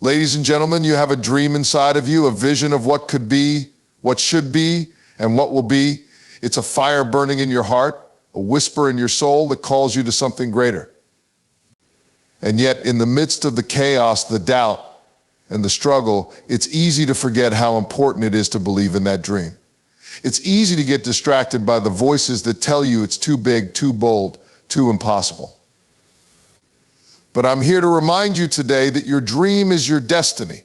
Ladies and gentlemen, you have a dream inside of you, a vision of what could be, what should be, and what will be. It's a fire burning in your heart, a whisper in your soul that calls you to something greater. And yet, in the midst of the chaos, the doubt, and the struggle, it's easy to forget how important it is to believe in that dream. It's easy to get distracted by the voices that tell you it's too big, too bold, too impossible. But I'm here to remind you today that your dream is your destiny.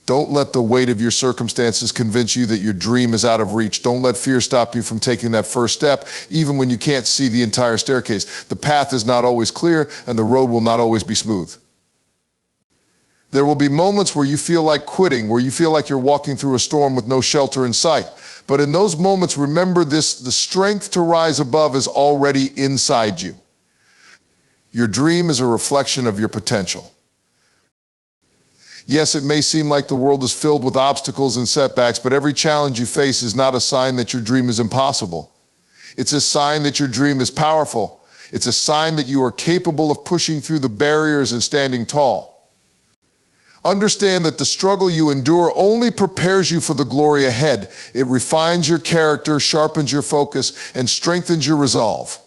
Don't let the weight of your circumstances convince you that your dream is out of reach. Don't let fear stop you from taking that first step, even when you can't see the entire staircase. The path is not always clear, and the road will not always be smooth. There will be moments where you feel like quitting, where you feel like you're walking through a storm with no shelter in sight. But in those moments, remember this: the strength to rise above is already inside you. Your dream is a reflection of your potential. Yes, it may seem like the world is filled with obstacles and setbacks, but every challenge you face is not a sign that your dream is impossible. It's a sign that your dream is powerful. It's a sign that you are capable of pushing through the barriers and standing tall. Understand that the struggle you endure only prepares you for the glory ahead. It refines your character, sharpens your focus, and strengthens your resolve.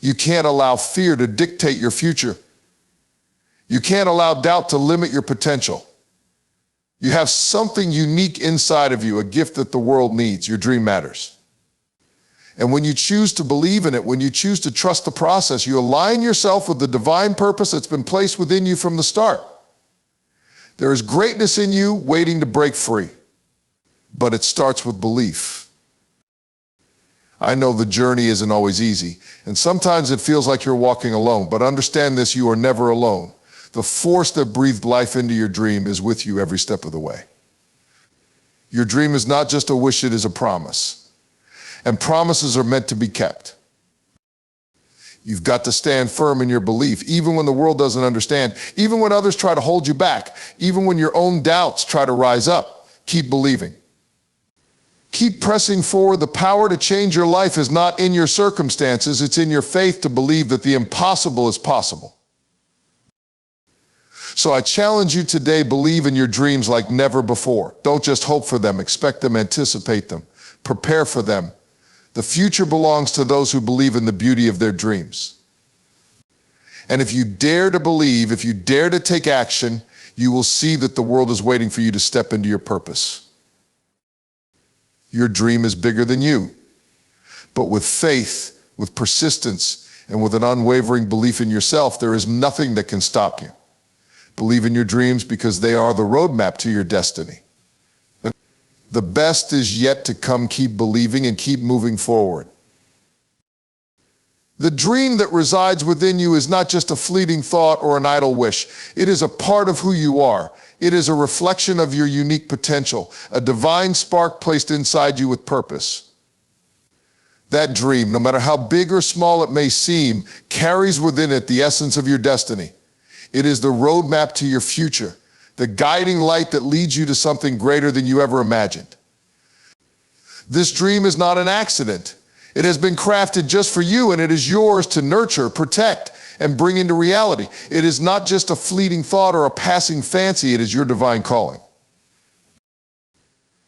You can't allow fear to dictate your future. You can't allow doubt to limit your potential. You have something unique inside of you, a gift that the world needs. Your dream matters. And when you choose to believe in it, when you choose to trust the process, you align yourself with the divine purpose that's been placed within you from the start. There is greatness in you waiting to break free, but it starts with belief. I know the journey isn't always easy, and sometimes it feels like you're walking alone, but understand this: you are never alone. The force that breathed life into your dream is with you every step of the way. Your dream is not just a wish, it is a promise. And promises are meant to be kept. You've got to stand firm in your belief, even when the world doesn't understand, even when others try to hold you back, even when your own doubts try to rise up. Keep believing. Keep pressing forward. The power to change your life is not in your circumstances, it's in your faith to believe that the impossible is possible. So I challenge you today: believe in your dreams like never before. Don't just hope for them, expect them, anticipate them, prepare for them. The future belongs to those who believe in the beauty of their dreams. And if you dare to believe, if you dare to take action, you will see that the world is waiting for you to step into your purpose. Your dream is bigger than you. But with faith, with persistence, and with an unwavering belief in yourself, there is nothing that can stop you. Believe in your dreams because they are the roadmap to your destiny. The best is yet to come. Keep believing and keep moving forward. The dream that resides within you is not just a fleeting thought or an idle wish. It is a part of who you are. It is a reflection of your unique potential, a divine spark placed inside you with purpose. That dream, no matter how big or small it may seem, carries within it the essence of your destiny. It is the roadmap to your future, the guiding light that leads you to something greater than you ever imagined. This dream is not an accident. It has been crafted just for you, and it is yours to nurture, protect, and bring into reality. It is not just a fleeting thought or a passing fancy. It is your divine calling.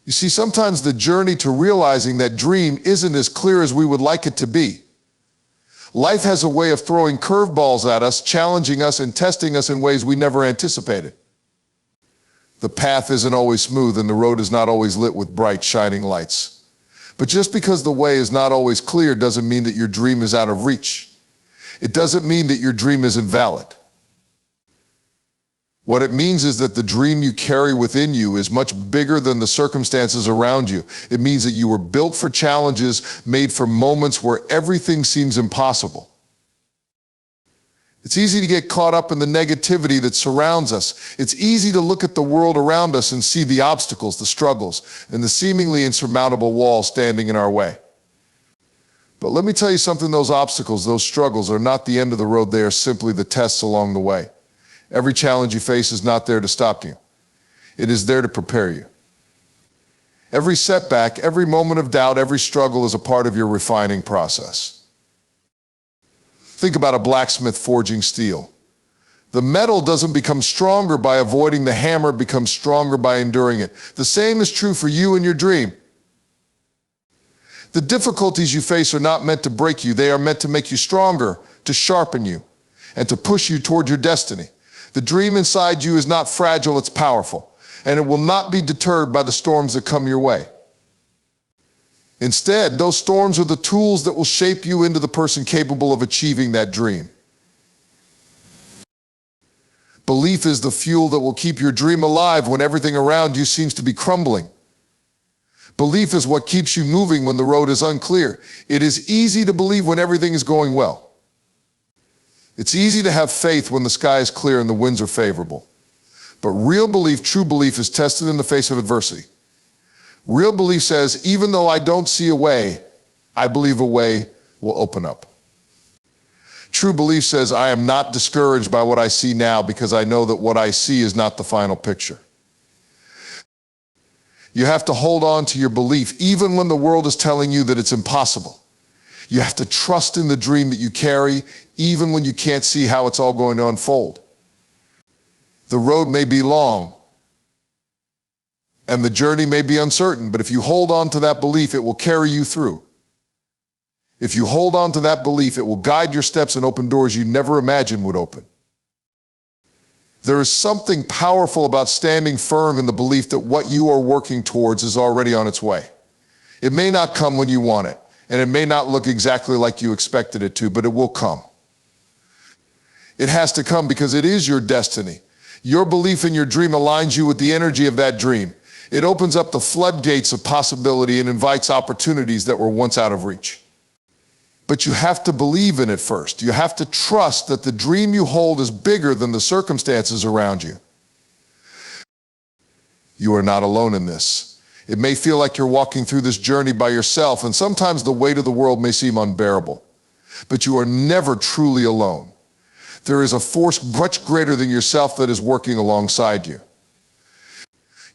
You see, sometimes the journey to realizing that dream isn't as clear as we would like it to be. Life has a way of throwing curveballs at us, challenging us and testing us in ways we never anticipated. The path isn't always smooth, and the road is not always lit with bright, shining lights. But just because the way is not always clear doesn't mean that your dream is out of reach. It doesn't mean that your dream is invalid. What it means is that the dream you carry within you is much bigger than the circumstances around you. It means that you were built for challenges, made for moments where everything seems impossible. It's easy to get caught up in the negativity that surrounds us. It's easy to look at the world around us and see the obstacles, the struggles, and the seemingly insurmountable walls standing in our way. But let me tell you something: those obstacles, those struggles are not the end of the road. They are simply the tests along the way. Every challenge you face is not there to stop you. It is there to prepare you. Every setback, every moment of doubt, every struggle is a part of your refining process. Think about a blacksmith forging steel. The metal doesn't become stronger by avoiding the hammer, it becomes stronger by enduring it. The same is true for you and your dream. The difficulties you face are not meant to break you. They are meant to make you stronger, to sharpen you, and to push you toward your destiny. The dream inside you is not fragile, it's powerful, and it will not be deterred by the storms that come your way. Instead, those storms are the tools that will shape you into the person capable of achieving that dream. Belief is the fuel that will keep your dream alive when everything around you seems to be crumbling. Belief is what keeps you moving when the road is unclear. It is easy to believe when everything is going well. It's easy to have faith when the sky is clear and the winds are favorable. But real belief, true belief, is tested in the face of adversity. Real belief says, even though I don't see a way, I believe a way will open up. True belief says, I am not discouraged by what I see now because I know that what I see is not the final picture. You have to hold on to your belief even when the world is telling you that it's impossible. You have to trust in the dream that you carry even when you can't see how it's all going to unfold. The road may be long and the journey may be uncertain, but if you hold on to that belief, it will carry you through. If you hold on to that belief, it will guide your steps and open doors you never imagined would open. There is something powerful about standing firm in the belief that what you are working towards is already on its way. It may not come when you want it, and it may not look exactly like you expected it to, but it will come. It has to come because it is your destiny. Your belief in your dream aligns you with the energy of that dream. It opens up the floodgates of possibility and invites opportunities that were once out of reach. But you have to believe in it first. You have to trust that the dream you hold is bigger than the circumstances around you. You are not alone in this. It may feel like you're walking through this journey by yourself, and sometimes the weight of the world may seem unbearable. But you are never truly alone. There is a force much greater than yourself that is working alongside you.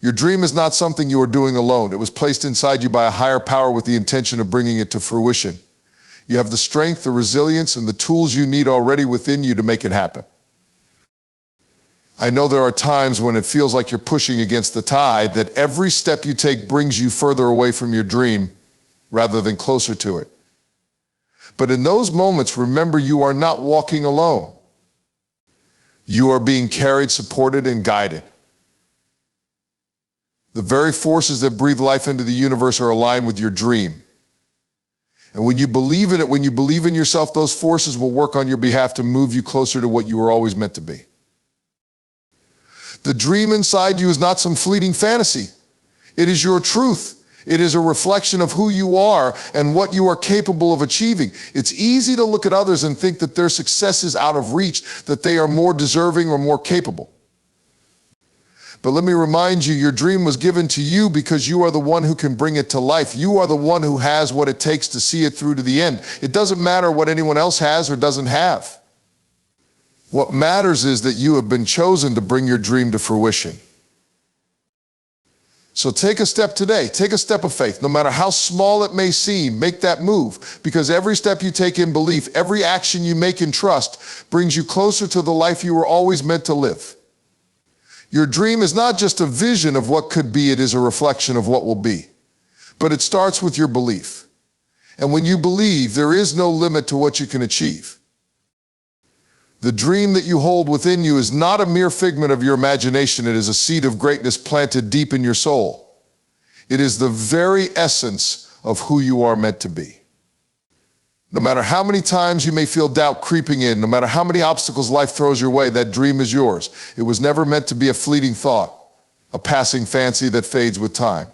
Your dream is not something you are doing alone. It was placed inside you by a higher power with the intention of bringing it to fruition. You have the strength, the resilience, and the tools you need already within you to make it happen. I know there are times when it feels like you're pushing against the tide, that every step you take brings you further away from your dream rather than closer to it. But in those moments, remember you are not walking alone. You are being carried, supported, and guided. The very forces that breathe life into the universe are aligned with your dream. And when you believe in it, when you believe in yourself, those forces will work on your behalf to move you closer to what you were always meant to be. The dream inside you is not some fleeting fantasy. It is your truth. It is a reflection of who you are and what you are capable of achieving. It's easy to look at others and think that their success is out of reach, that they are more deserving or more capable. But let me remind you, your dream was given to you because you are the one who can bring it to life. You are the one who has what it takes to see it through to the end. It doesn't matter what anyone else has or doesn't have. What matters is that you have been chosen to bring your dream to fruition. So take a step today. Take a step of faith. No matter how small it may seem, make that move, because every step you take in belief, every action you make in trust brings you closer to the life you were always meant to live. Your dream is not just a vision of what could be, it is a reflection of what will be. But it starts with your belief. And when you believe, there is no limit to what you can achieve. The dream that you hold within you is not a mere figment of your imagination. It is a seed of greatness planted deep in your soul. It is the very essence of who you are meant to be. No matter how many times you may feel doubt creeping in, no matter how many obstacles life throws your way, that dream is yours. It was never meant to be a fleeting thought, a passing fancy that fades with time.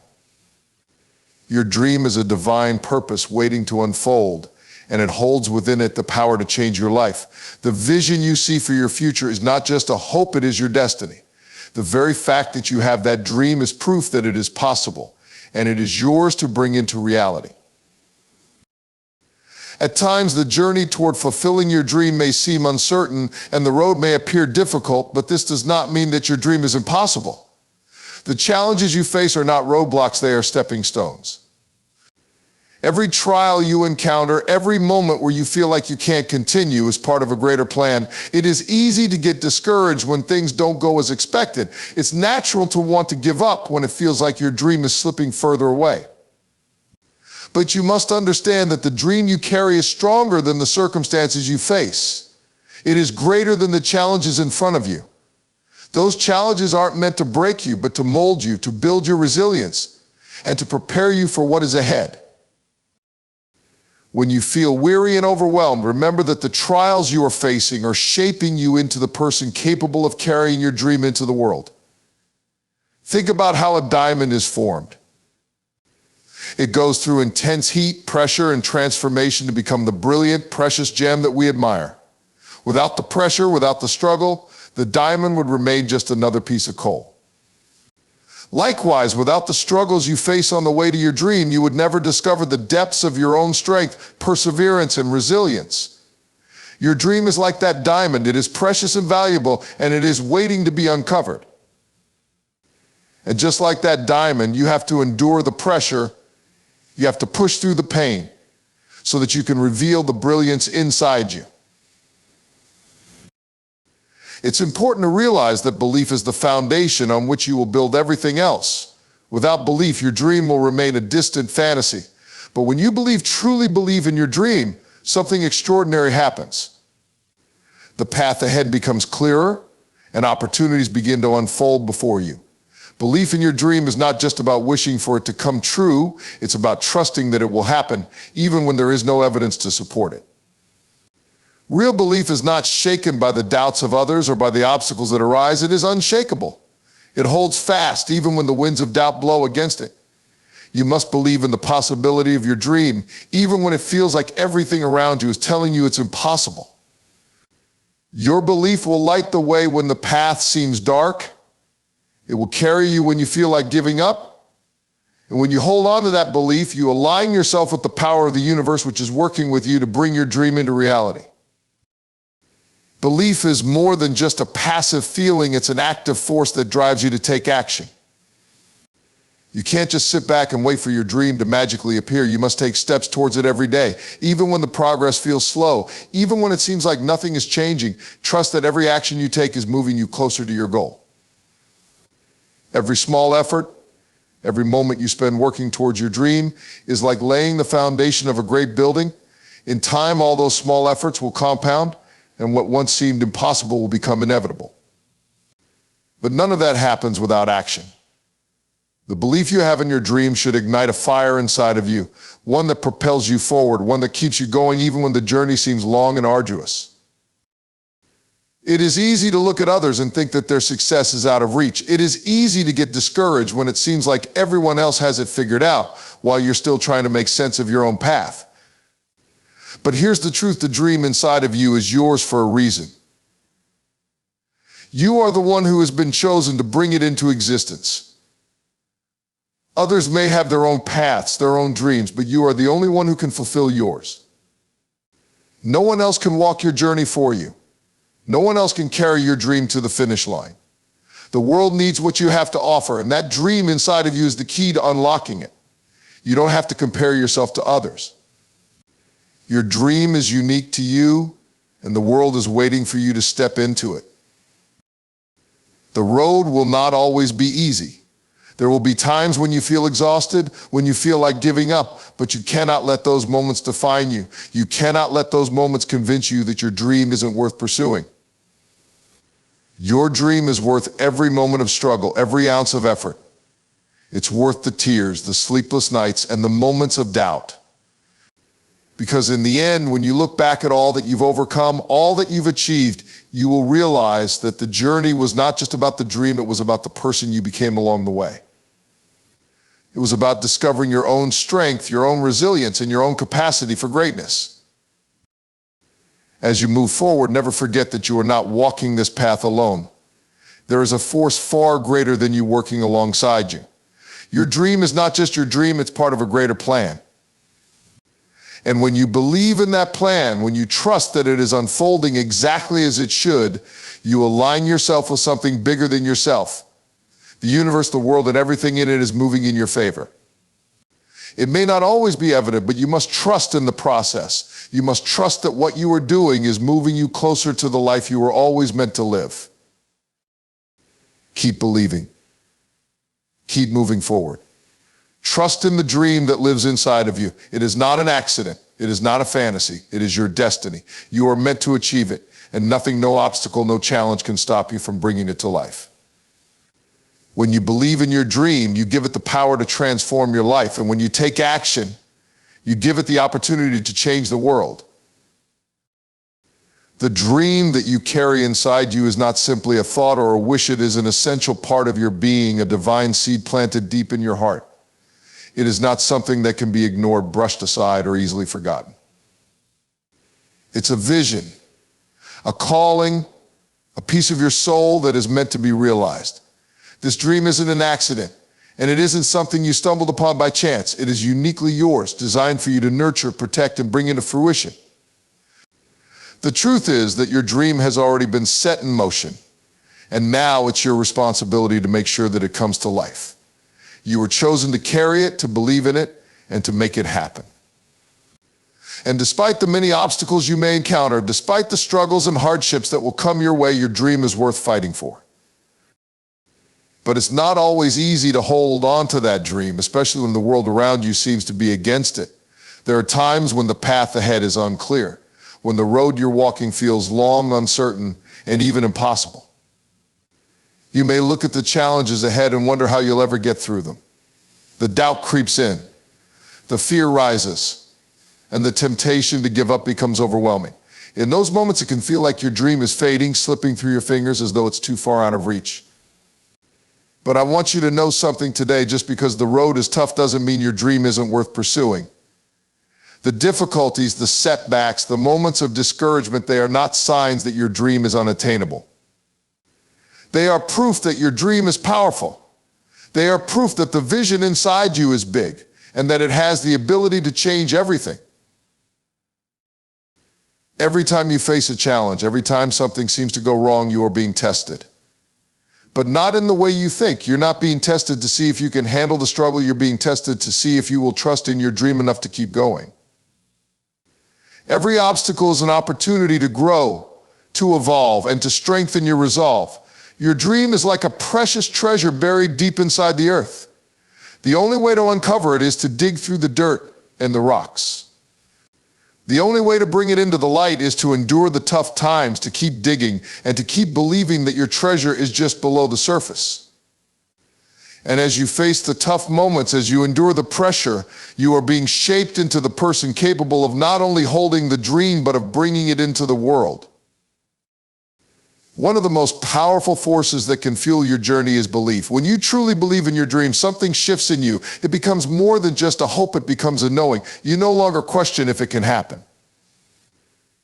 Your dream is a divine purpose waiting to unfold, and it holds within it the power to change your life. The vision you see for your future is not just a hope, it is your destiny. The very fact that you have that dream is proof that it is possible, and it is yours to bring into reality. At times, the journey toward fulfilling your dream may seem uncertain and the road may appear difficult, but this does not mean that your dream is impossible. The challenges you face are not roadblocks, they are stepping stones. Every trial you encounter, every moment where you feel like you can't continue is part of a greater plan. It is easy to get discouraged when things don't go as expected. It's natural to want to give up when it feels like your dream is slipping further away. But you must understand that the dream you carry is stronger than the circumstances you face. It is greater than the challenges in front of you. Those challenges aren't meant to break you, but to mold you, to build your resilience, and to prepare you for what is ahead. When you feel weary and overwhelmed, remember that the trials you are facing are shaping you into the person capable of carrying your dream into the world. Think about how a diamond is formed. It goes through intense heat, pressure, and transformation to become the brilliant, precious gem that we admire. Without the pressure, without the struggle, the diamond would remain just another piece of coal. Likewise, without the struggles you face on the way to your dream, you would never discover the depths of your own strength, perseverance, and resilience. Your dream is like that diamond. It is precious and valuable, and it is waiting to be uncovered. And just like that diamond, you have to endure the pressure. You have to push through the pain so that you can reveal the brilliance inside you. It's important to realize that belief is the foundation on which you will build everything else. Without belief, your dream will remain a distant fantasy. But when you truly believe in your dream, something extraordinary happens. The path ahead becomes clearer, and opportunities begin to unfold before you. Belief in your dream is not just about wishing for it to come true, it's about trusting that it will happen, even when there is no evidence to support it. Real belief is not shaken by the doubts of others or by the obstacles that arise. It is unshakable. It holds fast even when the winds of doubt blow against it. You must believe in the possibility of your dream, even when it feels like everything around you is telling you it's impossible. Your belief will light the way when the path seems dark. It will carry you when you feel like giving up. And when you hold on to that belief, you align yourself with the power of the universe, which is working with you to bring your dream into reality. Belief is more than just a passive feeling. It's an active force that drives you to take action. You can't just sit back and wait for your dream to magically appear. You must take steps towards it every day. Even when the progress feels slow, even when it seems like nothing is changing, trust that every action you take is moving you closer to your goal. Every small effort, every moment you spend working towards your dream is like laying the foundation of a great building. In time, all those small efforts will compound, and what once seemed impossible will become inevitable. But none of that happens without action. The belief you have in your dream should ignite a fire inside of you, one that propels you forward, one that keeps you going even when the journey seems long and arduous. It is easy to look at others and think that their success is out of reach. It is easy to get discouraged when it seems like everyone else has it figured out while you're still trying to make sense of your own path. But here's the truth: the dream inside of you is yours for a reason. You are the one who has been chosen to bring it into existence. Others may have their own paths, their own dreams, but you are the only one who can fulfill yours. No one else can walk your journey for you. No one else can carry your dream to the finish line. The world needs what you have to offer, and that dream inside of you is the key to unlocking it. You don't have to compare yourself to others. Your dream is unique to you, and the world is waiting for you to step into it. The road will not always be easy. There will be times when you feel exhausted, when you feel like giving up, but you cannot let those moments define you. You cannot let those moments convince you that your dream isn't worth pursuing. Your dream is worth every moment of struggle, every ounce of effort. It's worth the tears, the sleepless nights, and the moments of doubt. Because in the end, when you look back at all that you've overcome, all that you've achieved, you will realize that the journey was not just about the dream, it was about the person you became along the way. It was about discovering your own strength, your own resilience, and your own capacity for greatness. As you move forward, never forget that you are not walking this path alone. There is a force far greater than you working alongside you. Your dream is not just your dream, it's part of a greater plan. And when you believe in that plan, when you trust that it is unfolding exactly as it should, you align yourself with something bigger than yourself. The universe, the world, and everything in it is moving in your favor. It may not always be evident, but you must trust in the process. You must trust that what you are doing is moving you closer to the life you were always meant to live. Keep believing. Keep moving forward. Trust in the dream that lives inside of you. It is not an accident. It is not a fantasy. It is your destiny. You are meant to achieve it, and nothing, no obstacle, no challenge can stop you from bringing it to life. When you believe in your dream, you give it the power to transform your life. And when you take action, you give it the opportunity to change the world. The dream that you carry inside you is not simply a thought or a wish. It is an essential part of your being, a divine seed planted deep in your heart. It is not something that can be ignored, brushed aside, or easily forgotten. It's a vision, a calling, a piece of your soul that is meant to be realized. This dream isn't an accident, and it isn't something you stumbled upon by chance. It is uniquely yours, designed for you to nurture, protect, and bring into fruition. The truth is that your dream has already been set in motion, and now it's your responsibility to make sure that it comes to life. You were chosen to carry it, to believe in it, and to make it happen. And despite the many obstacles you may encounter, despite the struggles and hardships that will come your way, your dream is worth fighting for. But it's not always easy to hold on to that dream, especially when the world around you seems to be against it. There are times when the path ahead is unclear, when the road you're walking feels long, uncertain, and even impossible. You may look at the challenges ahead and wonder how you'll ever get through them. The doubt creeps in, the fear rises, and the temptation to give up becomes overwhelming. In those moments, it can feel like your dream is fading, slipping through your fingers as though it's too far out of reach. But I want you to know something today. Just because the road is tough doesn't mean your dream isn't worth pursuing. The difficulties, the setbacks, the moments of discouragement, they are not signs that your dream is unattainable. They are proof that your dream is powerful. They are proof that the vision inside you is big and that it has the ability to change everything. Every time you face a challenge, every time something seems to go wrong, you are being tested. But not in the way you think. You're not being tested to see if you can handle the struggle. You're being tested to see if you will trust in your dream enough to keep going. Every obstacle is an opportunity to grow, to evolve, and to strengthen your resolve. Your dream is like a precious treasure buried deep inside the earth. The only way to uncover it is to dig through the dirt and the rocks. The only way to bring it into the light is to endure the tough times, to keep digging, and to keep believing that your treasure is just below the surface. And as you face the tough moments, as you endure the pressure, you are being shaped into the person capable of not only holding the dream, but of bringing it into the world. One of the most powerful forces that can fuel your journey is belief. When you truly believe in your dream, something shifts in you. It becomes more than just a hope, it becomes a knowing. You no longer question if it can happen.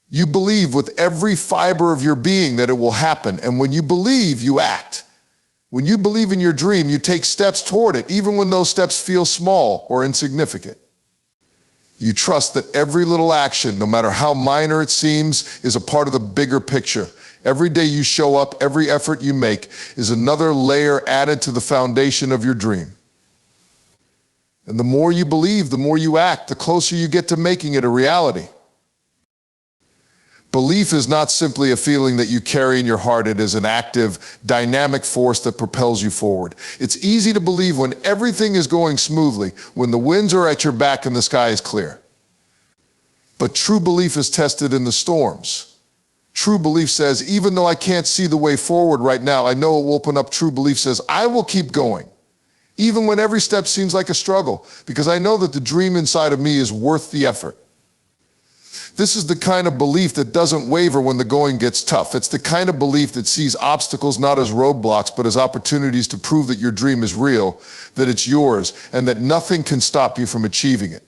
You believe with every fiber of your being that it will happen, and when you believe, you act. When you believe in your dream, you take steps toward it, even when those steps feel small or insignificant. You trust that every little action, no matter how minor it seems, is a part of the bigger picture. Every day you show up, every effort you make is another layer added to the foundation of your dream. And the more you believe, the more you act, the closer you get to making it a reality. Belief is not simply a feeling that you carry in your heart. It is an active, dynamic force that propels you forward. It's easy to believe when everything is going smoothly, when the winds are at your back and the sky is clear. But true belief is tested in the storms. True belief says, even though I can't see the way forward right now, I know it will open up. True belief says, I will keep going, even when every step seems like a struggle, because I know that the dream inside of me is worth the effort. This is the kind of belief that doesn't waver when the going gets tough. It's the kind of belief that sees obstacles not as roadblocks, but as opportunities to prove that your dream is real, that it's yours, and that nothing can stop you from achieving it.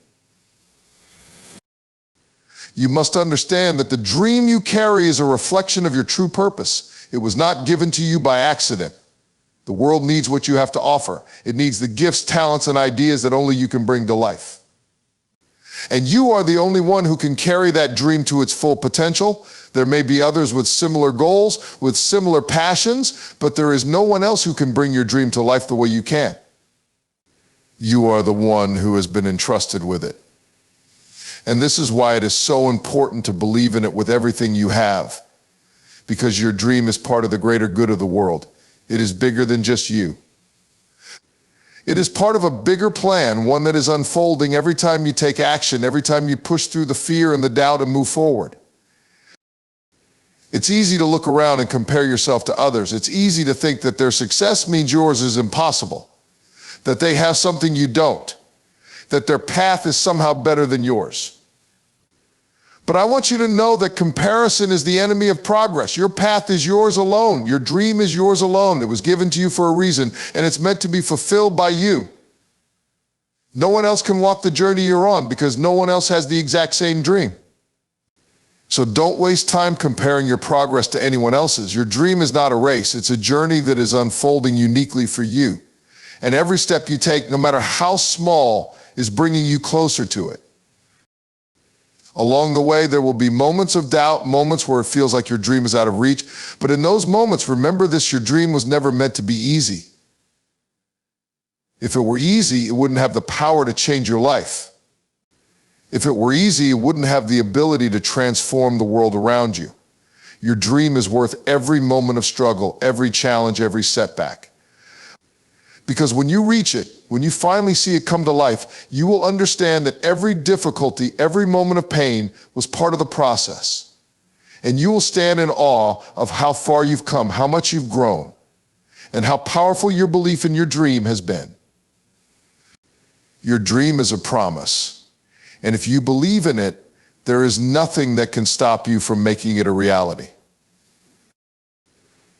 You must understand that the dream you carry is a reflection of your true purpose. It was not given to you by accident. The world needs what you have to offer. It needs the gifts, talents, and ideas that only you can bring to life. And you are the only one who can carry that dream to its full potential. There may be others with similar goals, with similar passions, but there is no one else who can bring your dream to life the way you can. You are the one who has been entrusted with it. And this is why it is so important to believe in it with everything you have, because your dream is part of the greater good of the world. It is bigger than just you. It is part of a bigger plan, one that is unfolding every time you take action, every time you push through the fear and the doubt and move forward. It's easy to look around and compare yourself to others. It's easy to think that their success means yours is impossible, that they have something you don't, that their path is somehow better than yours. But I want you to know that comparison is the enemy of progress. Your path is yours alone. Your dream is yours alone. It was given to you for a reason, and it's meant to be fulfilled by you. No one else can walk the journey you're on because no one else has the exact same dream. So don't waste time comparing your progress to anyone else's. Your dream is not a race. It's a journey that is unfolding uniquely for you. And every step you take, no matter how small, is bringing you closer to it. Along the way, there will be moments of doubt, moments where it feels like your dream is out of reach. But in those moments, remember this: your dream was never meant to be easy. If it were easy, it wouldn't have the power to change your life. If it were easy, it wouldn't have the ability to transform the world around you. Your dream is worth every moment of struggle, every challenge, every setback. Because when you reach it, when you finally see it come to life, you will understand that every difficulty, every moment of pain was part of the process. And you will stand in awe of how far you've come, how much you've grown, and how powerful your belief in your dream has been. Your dream is a promise. And if you believe in it, there is nothing that can stop you from making it a reality.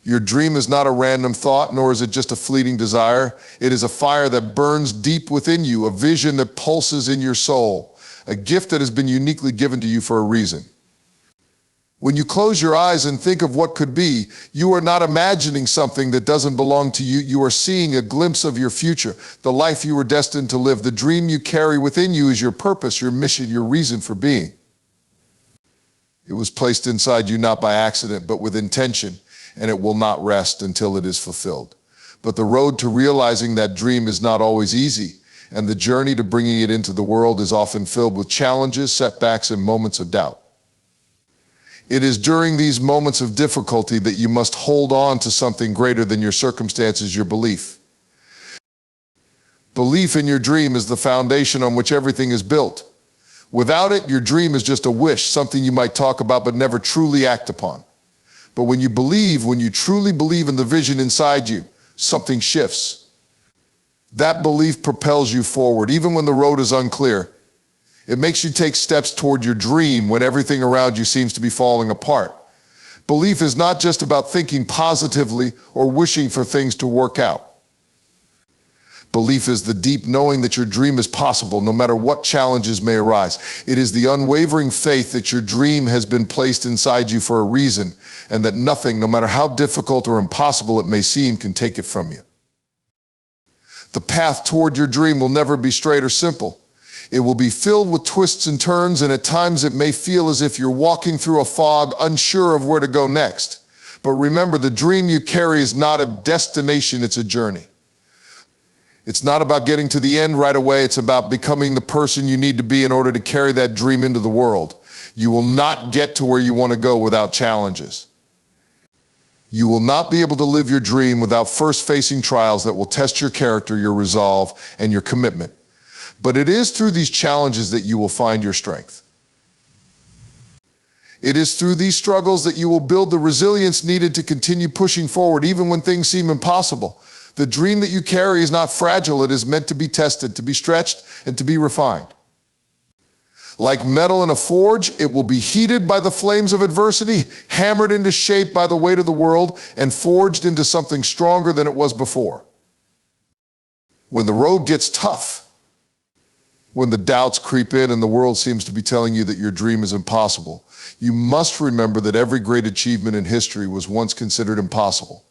Your dream is not a random thought, nor is it just a fleeting desire. It is a fire that burns deep within you, a vision that pulses in your soul, a gift that has been uniquely given to you for a reason. When you close your eyes and think of what could be, you are not imagining something that doesn't belong to you. You are seeing a glimpse of your future, the life you were destined to live. The dream you carry within you is your purpose, your mission, your reason for being. It was placed inside you not by accident, but with intention, and it will not rest until it is fulfilled. But the road to realizing that dream is not always easy, and the journey to bringing it into the world is often filled with challenges, setbacks, and moments of doubt. It is during these moments of difficulty that you must hold on to something greater than your circumstances, your belief. Belief in your dream is the foundation on which everything is built. Without it, your dream is just a wish, something you might talk about but never truly act upon. But when you truly believe in the vision inside you, something shifts. That belief propels you forward, even when the road is unclear. It makes you take steps toward your dream when everything around you seems to be falling apart. Belief is not just about thinking positively or wishing for things to work out. Belief is the deep knowing that your dream is possible, no matter what challenges may arise. It is the unwavering faith that your dream has been placed inside you for a reason, and that nothing, no matter how difficult or impossible it may seem, can take it from you. The path toward your dream will never be straight or simple. It will be filled with twists and turns, and at times it may feel as if you're walking through a fog, unsure of where to go next. But remember, the dream you carry is not a destination, it's a journey. It's not about getting to the end right away. It's about becoming the person you need to be in order to carry that dream into the world. You will not get to where you want to go without challenges. You will not be able to live your dream without first facing trials that will test your character, your resolve, and your commitment. But it is through these challenges that you will find your strength. It is through these struggles that you will build the resilience needed to continue pushing forward, even when things seem impossible. The dream that you carry is not fragile. It is meant to be tested, to be stretched, and to be refined. Like metal in a forge, it will be heated by the flames of adversity, hammered into shape by the weight of the world, and forged into something stronger than it was before. When the road gets tough, when the doubts creep in and the world seems to be telling you that your dream is impossible, you must remember that every great achievement in history was once considered impossible.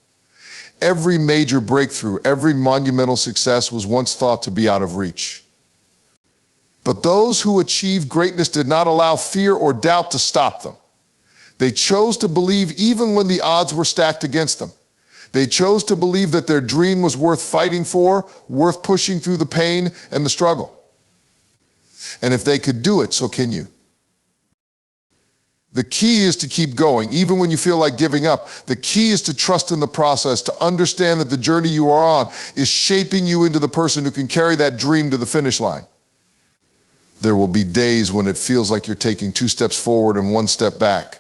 Every major breakthrough, every monumental success was once thought to be out of reach. But those who achieved greatness did not allow fear or doubt to stop them. They chose to believe even when the odds were stacked against them. They chose to believe that their dream was worth fighting for, worth pushing through the pain and the struggle. And if they could do it, so can you. The key is to keep going, even when you feel like giving up. The key is to trust in the process, to understand that the journey you are on is shaping you into the person who can carry that dream to the finish line. There will be days when it feels like you're taking 2 steps forward and 1 step back.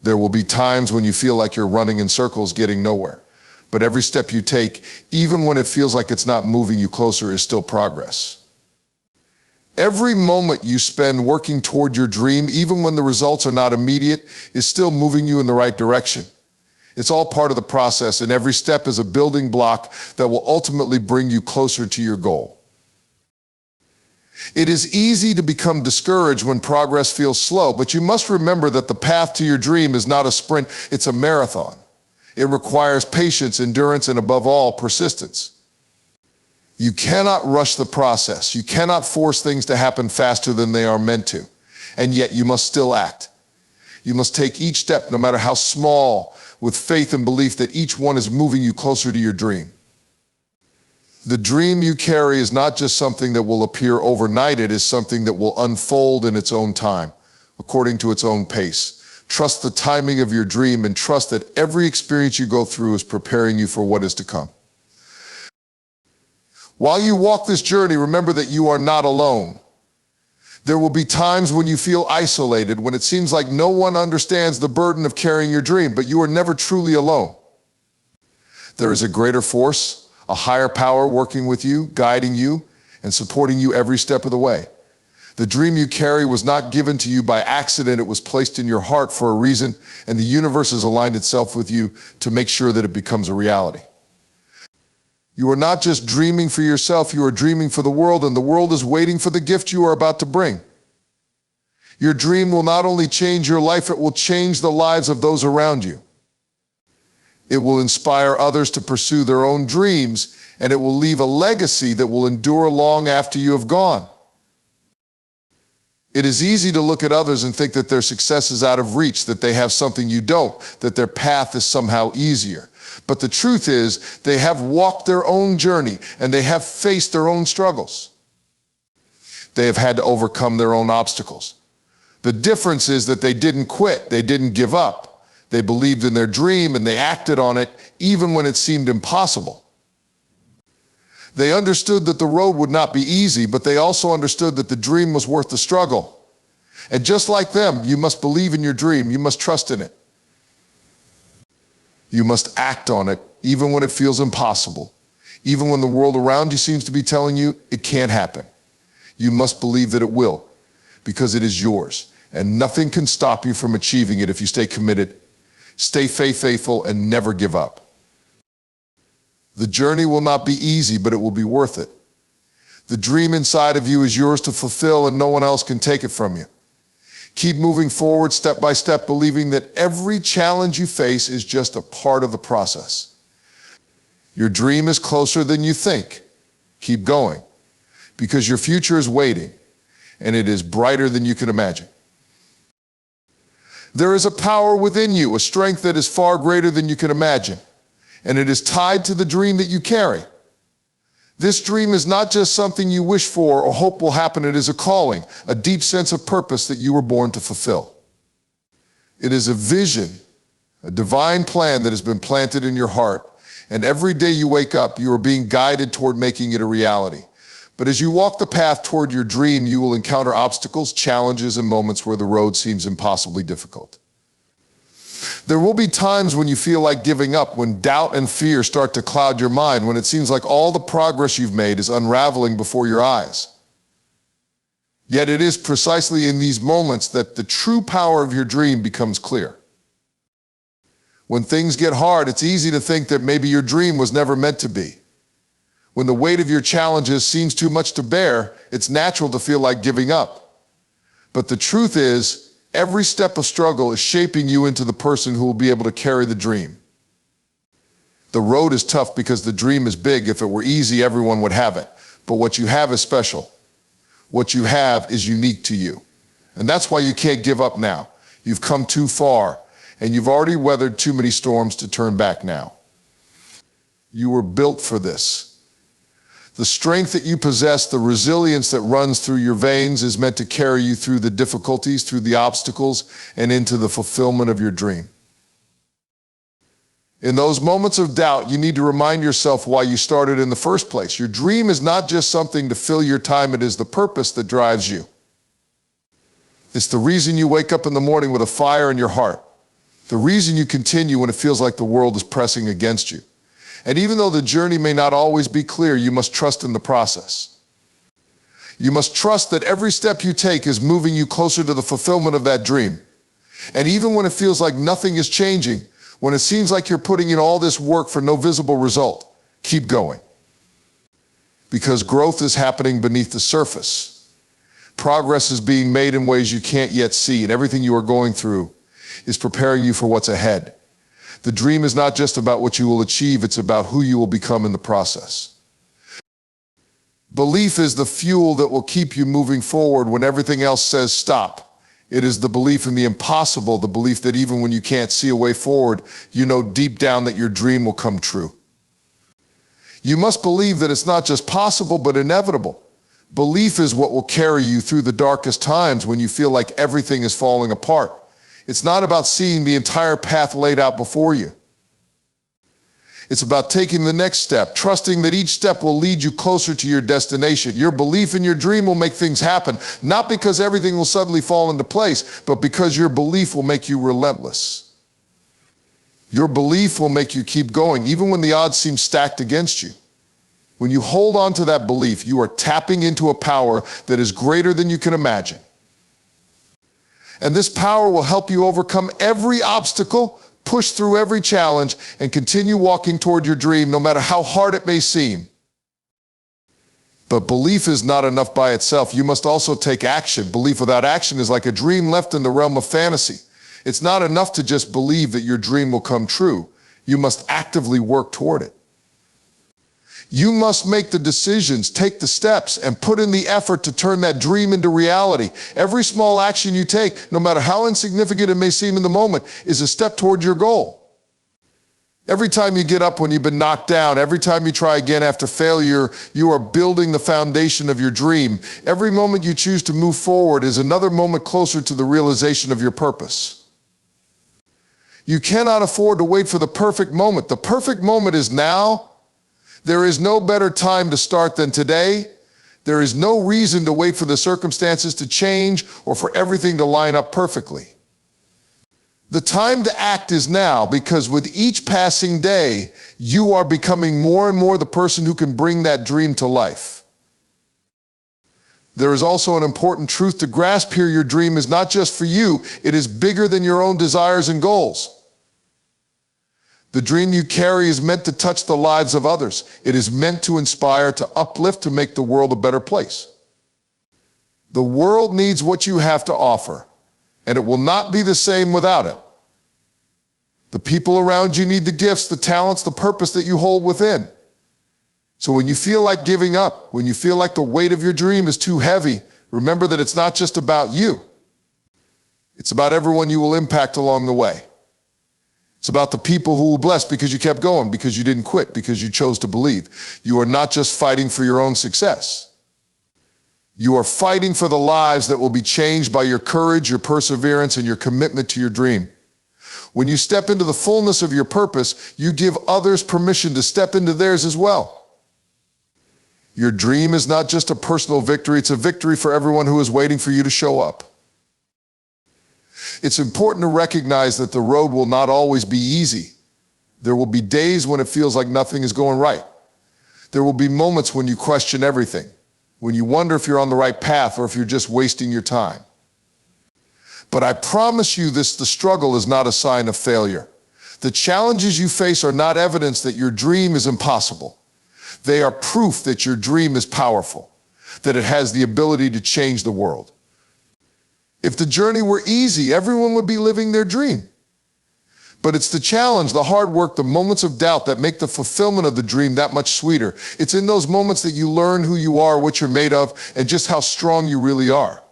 There will be times when you feel like you're running in circles, getting nowhere. But every step you take, even when it feels like it's not moving you closer, is still progress. Every moment you spend working toward your dream, even when the results are not immediate, is still moving you in the right direction. It's all part of the process, and every step is a building block that will ultimately bring you closer to your goal. It is easy to become discouraged when progress feels slow, but you must remember that the path to your dream is not a sprint, it's a marathon. It requires patience, endurance, and above all, persistence. You cannot rush the process. You cannot force things to happen faster than they are meant to. And yet you must still act. You must take each step, no matter how small, with faith and belief that each one is moving you closer to your dream. The dream you carry is not just something that will appear overnight. It is something that will unfold in its own time, according to its own pace. Trust the timing of your dream and trust that every experience you go through is preparing you for what is to come. While you walk this journey, remember that you are not alone. There will be times when you feel isolated, when it seems like no one understands the burden of carrying your dream, but you are never truly alone. There is a greater force, a higher power working with you, guiding you, and supporting you every step of the way. The dream you carry was not given to you by accident. It was placed in your heart for a reason, and the universe has aligned itself with you to make sure that it becomes a reality. You are not just dreaming for yourself, you are dreaming for the world, and the world is waiting for the gift you are about to bring. Your dream will not only change your life, it will change the lives of those around you. It will inspire others to pursue their own dreams, and it will leave a legacy that will endure long after you have gone. It is easy to look at others and think that their success is out of reach, that they have something you don't, that their path is somehow easier. But the truth is, they have walked their own journey and they have faced their own struggles. They have had to overcome their own obstacles. The difference is that they didn't quit, they didn't give up. They believed in their dream and they acted on it even when it seemed impossible. They understood that the road would not be easy, but they also understood that the dream was worth the struggle. And just like them, you must believe in your dream, you must trust in it. You must act on it, even when it feels impossible. Even when the world around you seems to be telling you it can't happen. You must believe that it will, because it is yours. And nothing can stop you from achieving it if you stay committed, stay faithful, and never give up. The journey will not be easy, but it will be worth it. The dream inside of you is yours to fulfill, and no one else can take it from you. Keep moving forward step by step, believing that every challenge you face is just a part of the process. Your dream is closer than you think. Keep going, because your future is waiting, and it is brighter than you can imagine. There is a power within you, a strength that is far greater than you can imagine, and it is tied to the dream that you carry. This dream is not just something you wish for or hope will happen. It is a calling, a deep sense of purpose that you were born to fulfill. It is a vision, a divine plan that has been planted in your heart. And every day you wake up, you are being guided toward making it a reality. But as you walk the path toward your dream, you will encounter obstacles, challenges, and moments where the road seems impossibly difficult. There will be times when you feel like giving up, when doubt and fear start to cloud your mind, when it seems like all the progress you've made is unraveling before your eyes. Yet it is precisely in these moments that the true power of your dream becomes clear. When things get hard, it's easy to think that maybe your dream was never meant to be. When the weight of your challenges seems too much to bear, it's natural to feel like giving up. But the truth is, every step of struggle is shaping you into the person who will be able to carry the dream. The road is tough because the dream is big. If it were easy, everyone would have it. But what you have is special. What you have is unique to you. And that's why you can't give up now. You've come too far, and you've already weathered too many storms to turn back now. You were built for this. The strength that you possess, the resilience that runs through your veins is meant to carry you through the difficulties, through the obstacles, and into the fulfillment of your dream. In those moments of doubt, you need to remind yourself why you started in the first place. Your dream is not just something to fill your time, it is the purpose that drives you. It's the reason you wake up in the morning with a fire in your heart. The reason you continue when it feels like the world is pressing against you. And even though the journey may not always be clear, you must trust in the process. You must trust that every step you take is moving you closer to the fulfillment of that dream. And even when it feels like nothing is changing, when it seems like you're putting in all this work for no visible result, keep going. Because growth is happening beneath the surface. Progress is being made in ways you can't yet see, and everything you are going through is preparing you for what's ahead. The dream is not just about what you will achieve, it's about who you will become in the process. Belief is the fuel that will keep you moving forward when everything else says stop. It is the belief in the impossible, the belief that even when you can't see a way forward, you know deep down that your dream will come true. You must believe that it's not just possible, but inevitable. Belief is what will carry you through the darkest times when you feel like everything is falling apart. It's not about seeing the entire path laid out before you. It's about taking the next step, trusting that each step will lead you closer to your destination. Your belief in your dream will make things happen, not because everything will suddenly fall into place, but because your belief will make you relentless. Your belief will make you keep going, even when the odds seem stacked against you. When you hold on to that belief, you are tapping into a power that is greater than you can imagine. And this power will help you overcome every obstacle, push through every challenge, and continue walking toward your dream, no matter how hard it may seem. But belief is not enough by itself. You must also take action. Belief without action is like a dream left in the realm of fantasy. It's not enough to just believe that your dream will come true. You must actively work toward it. You must make the decisions, take the steps, and put in the effort to turn that dream into reality. Every small action you take, no matter how insignificant it may seem in the moment, is a step toward your goal. Every time you get up when you've been knocked down, every time you try again after failure, you are building the foundation of your dream. Every moment you choose to move forward is another moment closer to the realization of your purpose. You cannot afford to wait for the perfect moment. The perfect moment is now. There is no better time to start than today. There is no reason to wait for the circumstances to change or for everything to line up perfectly. The time to act is now, because with each passing day, you are becoming more and more the person who can bring that dream to life. There is also an important truth to grasp here. Your dream is not just for you. It is bigger than your own desires and goals. The dream you carry is meant to touch the lives of others. It is meant to inspire, to uplift, to make the world a better place. The world needs what you have to offer, and it will not be the same without it. The people around you need the gifts, the talents, the purpose that you hold within. So when you feel like giving up, when you feel like the weight of your dream is too heavy, remember that it's not just about you. It's about everyone you will impact along the way. It's about the people who will bless because you kept going, because you didn't quit, because you chose to believe. You are not just fighting for your own success. You are fighting for the lives that will be changed by your courage, your perseverance, and your commitment to your dream. When you step into the fullness of your purpose, you give others permission to step into theirs as well. Your dream is not just a personal victory, it's a victory for everyone who is waiting for you to show up. It's important to recognize that the road will not always be easy. There will be days when it feels like nothing is going right. There will be moments when you question everything, when you wonder if you're on the right path or if you're just wasting your time. But I promise you this, the struggle is not a sign of failure. The challenges you face are not evidence that your dream is impossible. They are proof that your dream is powerful, that it has the ability to change the world. If the journey were easy, everyone would be living their dream. But it's the challenge, the hard work, the moments of doubt that make the fulfillment of the dream that much sweeter. It's in those moments that you learn who you are, what you're made of, and just how strong you really are.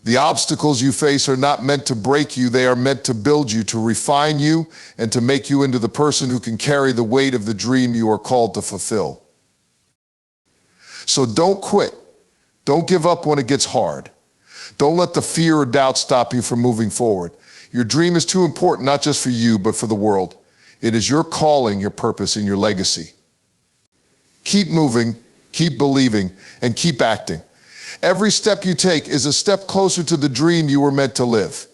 The obstacles you face are not meant to break you, they are meant to build you, to refine you, and to make you into the person who can carry the weight of the dream you are called to fulfill. So don't quit. Don't give up when it gets hard. Don't let the fear or doubt stop you from moving forward. Your dream is too important, not just for you, but for the world. It is your calling, your purpose, and your legacy. Keep moving, keep believing, and keep acting. Every step you take is a step closer to the dream you were meant to live.